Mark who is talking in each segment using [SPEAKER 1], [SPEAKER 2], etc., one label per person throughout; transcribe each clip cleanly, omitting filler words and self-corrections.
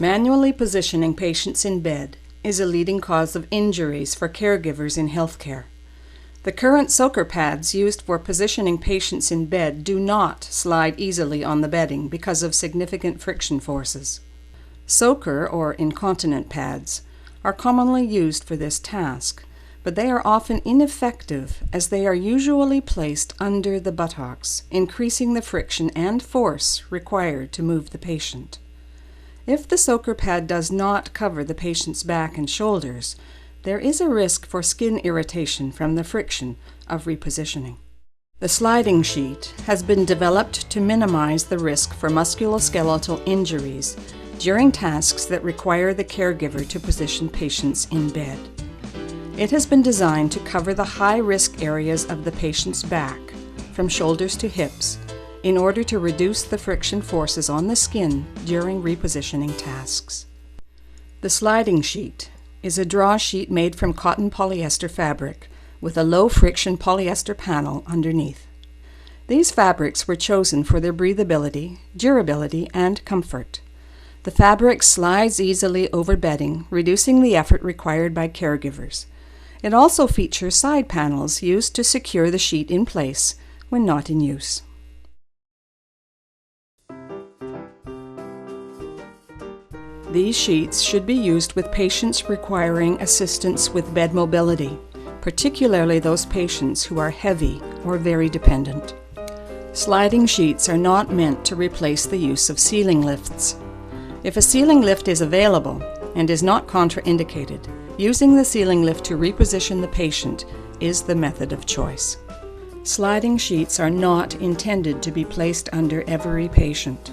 [SPEAKER 1] Manually positioning patients in bed is a leading cause of injuries for caregivers in healthcare. The current soaker pads used for positioning patients in bed do not slide easily on the bedding because of significant friction forces. Soaker, or incontinent pads, are commonly used for this task, but they are often ineffective as they are usually placed under the buttocks, increasing the friction and force required to move the patient. If the soaker pad does not cover the patient's back and shoulders, there is a risk for skin irritation from the friction of repositioning. The sliding sheet has been developed to minimize the risk for musculoskeletal injuries during tasks that require the caregiver to position patients in bed. It has been designed to cover the high-risk areas of the patient's back, from shoulders to hips, in order to reduce the friction forces on the skin during repositioning tasks. The sliding sheet is a draw sheet made from cotton polyester fabric with a low-friction polyester panel underneath. These fabrics were chosen for their breathability, durability, and comfort. The fabric slides easily over bedding, reducing the effort required by caregivers. It also features side panels used to secure the sheet in place when not in use. These sheets should be used with patients requiring assistance with bed mobility, particularly those patients who are heavy or very dependent. Sliding sheets are not meant to replace the use of ceiling lifts. If a ceiling lift is available and is not contraindicated, using the ceiling lift to reposition the patient is the method of choice. Sliding sheets are not intended to be placed under every patient.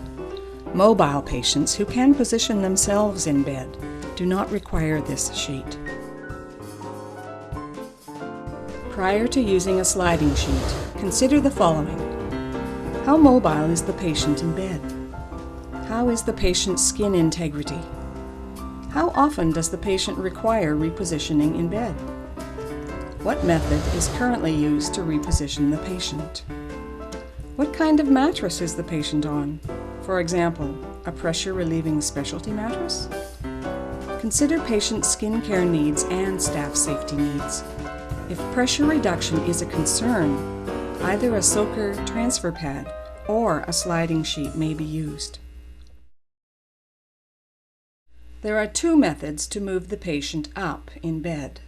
[SPEAKER 1] Mobile patients who can position themselves in bed do not require this sheet. Prior to using a sliding sheet, consider the following. How mobile is the patient in bed? How is the patient's skin integrity? How often does the patient require repositioning in bed? What method is currently used to reposition the patient? What kind of mattress is the patient on? For example, a pressure-relieving specialty mattress? Consider patient skincare needs and staff safety needs. If pressure reduction is a concern, either a soaker transfer pad or a sliding sheet may be used. There are two methods to move the patient up in bed.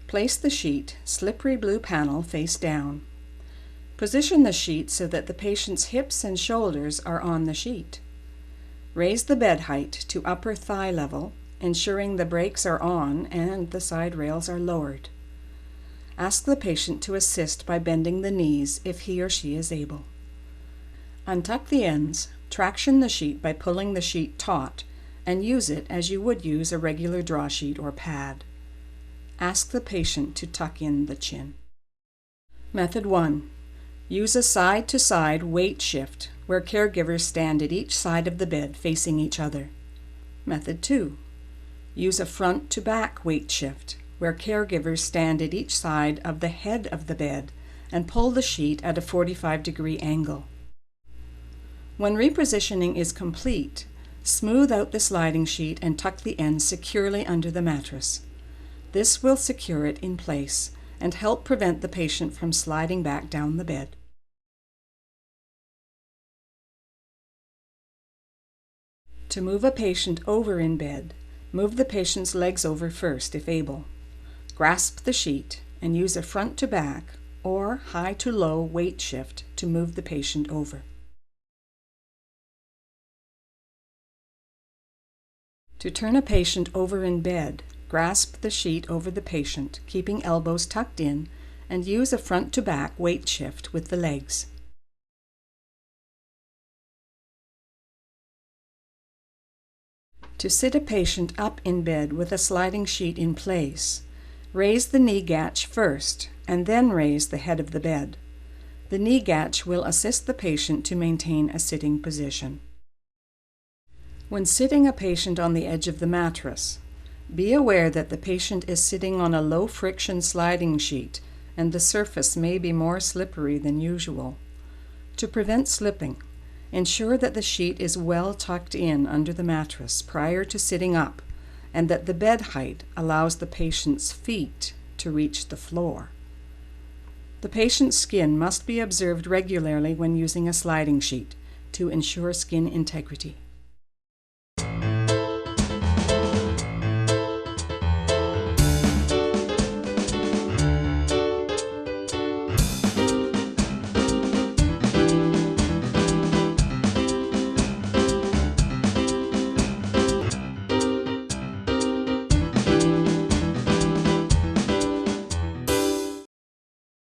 [SPEAKER 1] Place the sheet, slippery blue panel, face down. Position the sheet so that the patient's hips and shoulders are on the sheet. Raise the bed height to upper thigh level, ensuring the brakes are on and the side rails are lowered. Ask the patient to assist by bending the knees if he or she is able. Untuck the ends, traction the sheet by pulling the sheet taut, and use it as you would use a regular draw sheet or pad. Ask the patient to tuck in the chin. Method 1. Use a side-to-side weight shift where caregivers stand at each side of the bed facing each other. Method 2. Use a front-to-back weight shift where caregivers stand at each side of the head of the bed and pull the sheet at a 45-degree angle. When repositioning is complete, smooth out the sliding sheet and tuck the ends securely under the mattress. This will secure it in place and help prevent the patient from sliding back down the bed. To move a patient over in bed, move the patient's legs over first if able. Grasp the sheet and use a front to back or high to low weight shift to move the patient over. To turn a patient over in bed, grasp the sheet over the patient, keeping elbows tucked in, and use a front-to-back weight shift with the legs. To sit a patient up in bed with a sliding sheet in place, raise the knee gatch first, and then raise the head of the bed. The knee gatch will assist the patient to maintain a sitting position. When sitting a patient on the edge of the mattress, be aware that the patient is sitting on a low-friction sliding sheet and the surface may be more slippery than usual. To prevent slipping, Ensure that the sheet is well tucked in under the mattress prior to sitting up, and that the bed height allows the patient's feet to reach the floor. The patient's skin must be observed regularly when using a sliding sheet to ensure skin integrity.